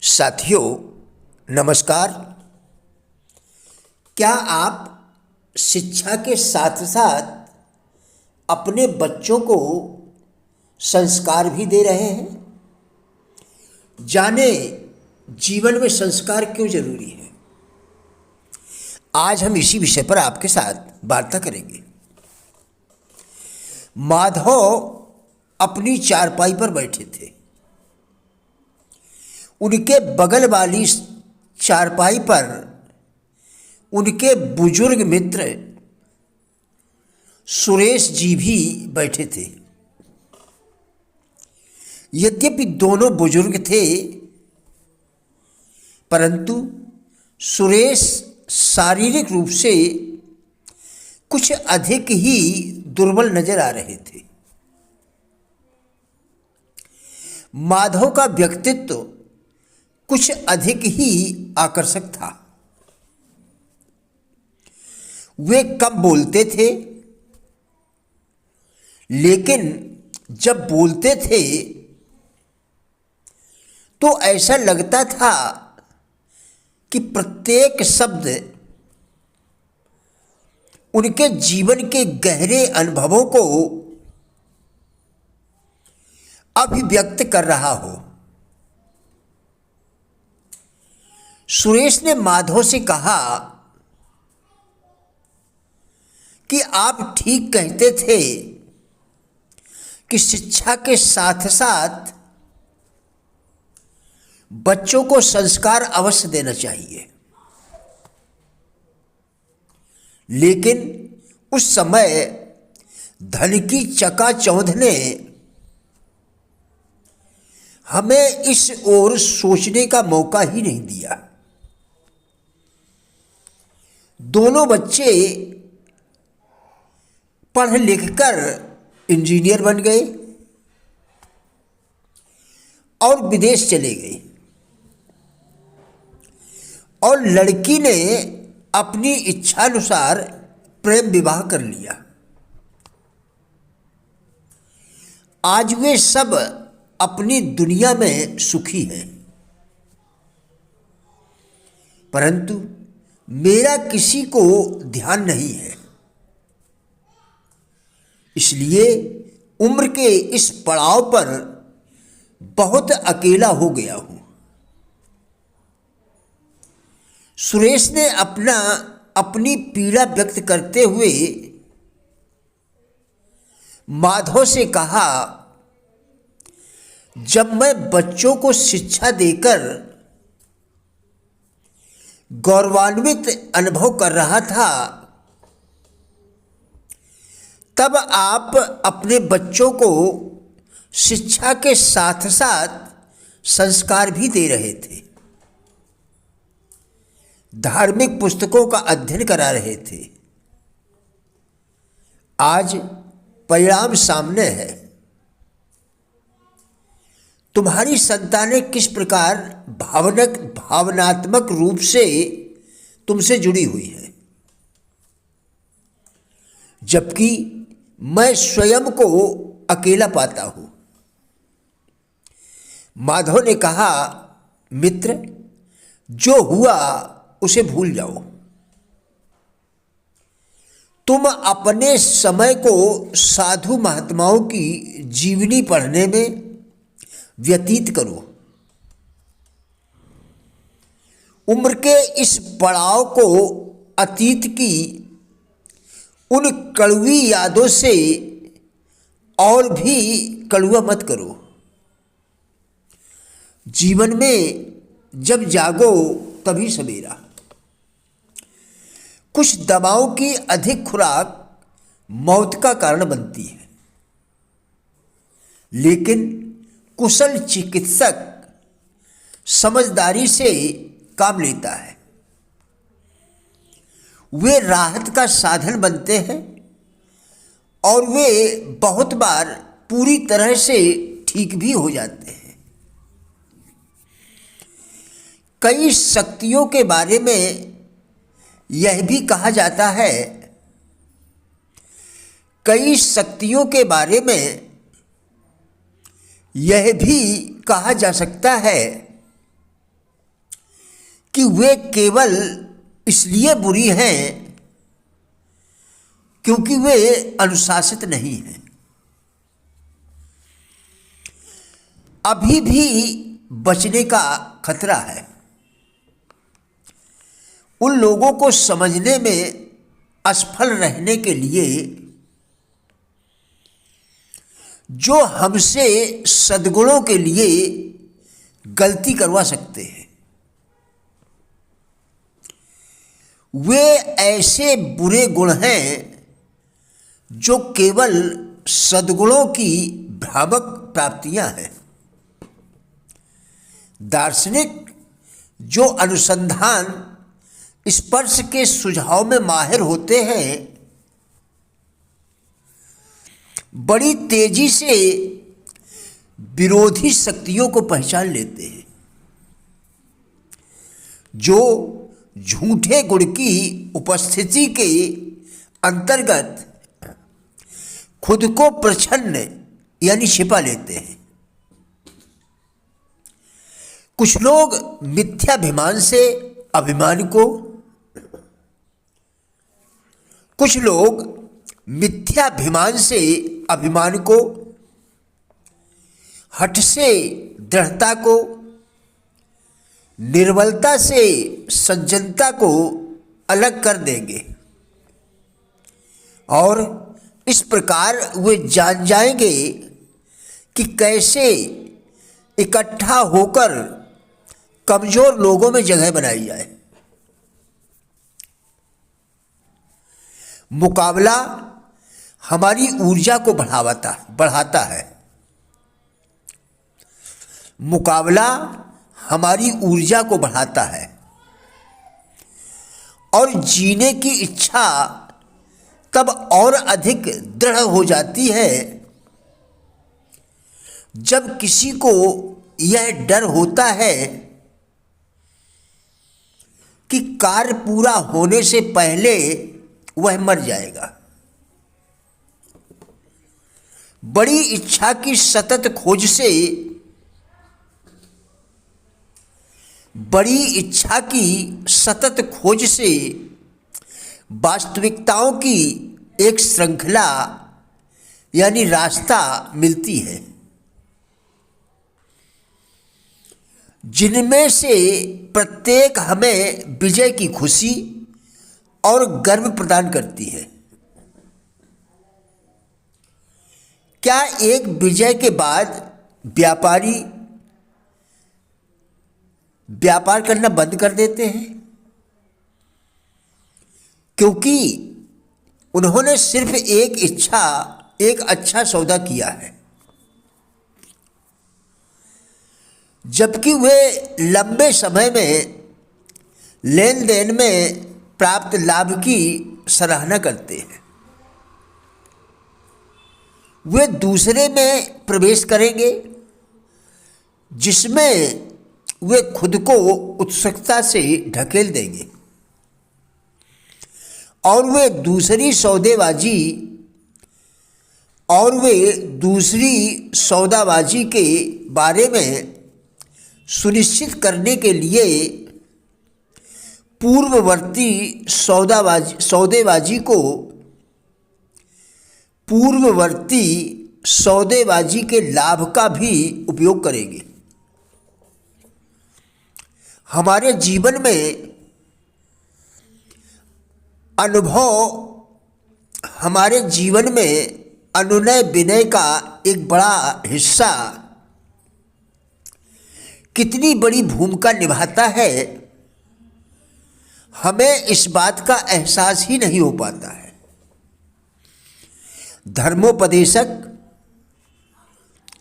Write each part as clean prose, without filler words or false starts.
साथियों नमस्कार। क्या आप शिक्षा के साथ साथ अपने बच्चों को संस्कार भी दे रहे हैं? जाने जीवन में संस्कार क्यों जरूरी है। आज हम इसी विषय पर आपके साथ वार्ता करेंगे। माधव अपनी चारपाई पर बैठे थे। उनके बगल वाली चारपाई पर उनके बुजुर्ग मित्र सुरेश जी भी बैठे थे। यद्यपि दोनों बुजुर्ग थे, परंतु सुरेश शारीरिक रूप से कुछ अधिक ही दुर्बल नजर आ रहे थे। माधव का व्यक्तित्व कुछ अधिक ही आकर्षक था। वे कम बोलते थे, लेकिन जब बोलते थे तो ऐसा लगता था कि प्रत्येक शब्द उनके जीवन के गहरे अनुभवों को अभिव्यक्त कर रहा हो। सुरेश ने माधव से कहा कि आप ठीक कहते थे कि शिक्षा के साथ साथ बच्चों को संस्कार अवश्य देना चाहिए, लेकिन उस समय धन की चकाचौंध ने हमें इस ओर सोचने का मौका ही नहीं दिया। दोनों बच्चे पढ़ लिख कर इंजीनियर बन गए और विदेश चले गए, और लड़की ने अपनी इच्छानुसार प्रेम विवाह कर लिया। आज वे सब अपनी दुनिया में सुखी हैं, परंतु मेरा किसी को ध्यान नहीं है। इसलिए उम्र के इस पड़ाव पर बहुत अकेला हो गया हूं। सुरेश ने अपनी पीड़ा व्यक्त करते हुए माधव से कहा, जब मैं बच्चों को शिक्षा देकर गौरवान्वित अनुभव कर रहा था, तब आप अपने बच्चों को शिक्षा के साथ साथ संस्कार भी दे रहे थे, धार्मिक पुस्तकों का अध्ययन करा रहे थे। आज परिणाम सामने है। तुम्हारी संतानें किस प्रकार भावनात्मक रूप से तुमसे जुड़ी हुई है, जबकि मैं स्वयं को अकेला पाता हूं। माधव ने कहा, मित्र, जो हुआ उसे भूल जाओ। तुम अपने समय को साधु महात्माओं की जीवनी पढ़ने में व्यतीत करो। उम्र के इस पड़ाव को अतीत की उन कड़वी यादों से और भी कड़वा मत करो। जीवन में जब जागो तभी सवेरा। कुछ दवाओं की अधिक खुराक मौत का कारण बनती है, लेकिन कुशल चिकित्सक समझदारी से काम लेता है। वे राहत का साधन बनते हैं और वे बहुत बार पूरी तरह से ठीक भी हो जाते हैं। कई शक्तियों के बारे में यह भी कहा जाता है कई शक्तियों के बारे में यह भी कहा जा सकता है कि वे केवल इसलिए बुरी हैं क्योंकि वे अनुशासित नहीं हैं। अभी भी बचने का खतरा है। उन लोगों को समझने में असफल रहने के लिए जो हमसे सद्गुणों के लिए गलती करवा सकते हैं। वे ऐसे बुरे गुण हैं जो केवल सद्गुणों की भ्रामक प्राप्तियां हैं। दार्शनिक जो अनुसंधान स्पर्श के सुझाव में माहिर होते हैं, बड़ी तेजी से विरोधी शक्तियों को पहचान लेते हैं जो झूठे गुण की उपस्थिति के अंतर्गत खुद को प्रच्छन्न यानी छिपा लेते हैं। कुछ लोग मिथ्याभिमान से अभिमान को, कुछ लोग मिथ्याभिमान से अभिमान को, हठ से दृढ़ता को, निर्बलता से सज्जनता को अलग कर देंगे और इस प्रकार वे जान जाएंगे कि कैसे इकट्ठा होकर कमजोर लोगों में जगह बनाई जाए। मुकाबला हमारी ऊर्जा को बढ़ाता है। मुकाबला हमारी ऊर्जा को बढ़ाता है और जीने की इच्छा तब और अधिक दृढ़ हो जाती है जब किसी को यह डर होता है कि कार्य पूरा होने से पहले वह मर जाएगा। बड़ी इच्छा की सतत खोज से, बड़ी इच्छा की सतत खोज से वास्तविकताओं की एक श्रृंखला यानी रास्ता मिलती है, जिनमें से प्रत्येक हमें विजय की खुशी और गर्व प्रदान करती है। क्या एक विजय के बाद व्यापारी व्यापार करना बंद कर देते हैं क्योंकि उन्होंने सिर्फ एक अच्छा सौदा किया है, जबकि वे लंबे समय में लेन देन में प्राप्त लाभ की सराहना करते हैं? वे दूसरे में प्रवेश करेंगे जिसमें वे खुद को उत्सुकता से ढकेल देंगे और वे दूसरी सौदाबाजी के बारे में सुनिश्चित करने के लिए पूर्ववर्ती सौदेबाजी के लाभ का भी उपयोग करेंगे। हमारे जीवन में अनुनय विनय का एक बड़ा हिस्सा कितनी बड़ी भूमिका निभाता है, हमें इस बात का एहसास ही नहीं हो पाता है। धर्मोपदेशक,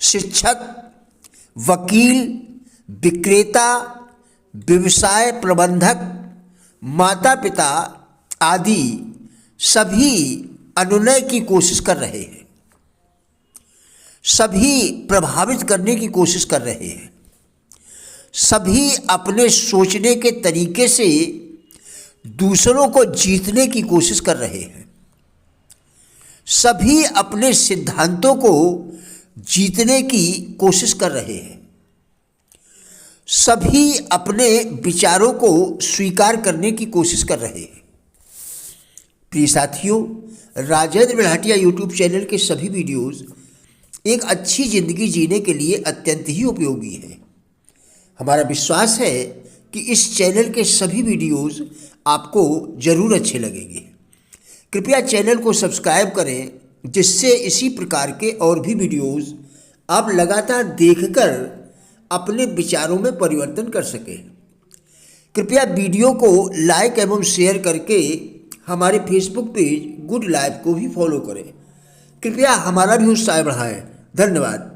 शिक्षक, वकील, विक्रेता, व्यवसाय प्रबंधक, माता पिता आदि सभी अनुनय की कोशिश कर रहे हैं, सभी प्रभावित करने की कोशिश कर रहे हैं, सभी अपने सोचने के तरीके से दूसरों को जीतने की कोशिश कर रहे हैं, सभी अपने सिद्धांतों को जीतने की कोशिश कर रहे हैं, सभी अपने विचारों को स्वीकार करने की कोशिश कर रहे हैं। प्रिय साथियों, राजेंद्र बिल्हाटिया यूट्यूब चैनल के सभी वीडियोस एक अच्छी ज़िंदगी जीने के लिए अत्यंत ही उपयोगी है। हमारा विश्वास है कि इस चैनल के सभी वीडियोस आपको ज़रूर अच्छे लगेंगे। कृपया चैनल को सब्सक्राइब करें, जिससे इसी प्रकार के और भी वीडियोस आप लगातार देखकर अपने विचारों में परिवर्तन कर सकें। कृपया वीडियो को लाइक एवं शेयर करके हमारे फेसबुक पेज गुड लाइफ को भी फॉलो करें। कृपया हमारा भी उत्साह बढ़ाएं। धन्यवाद।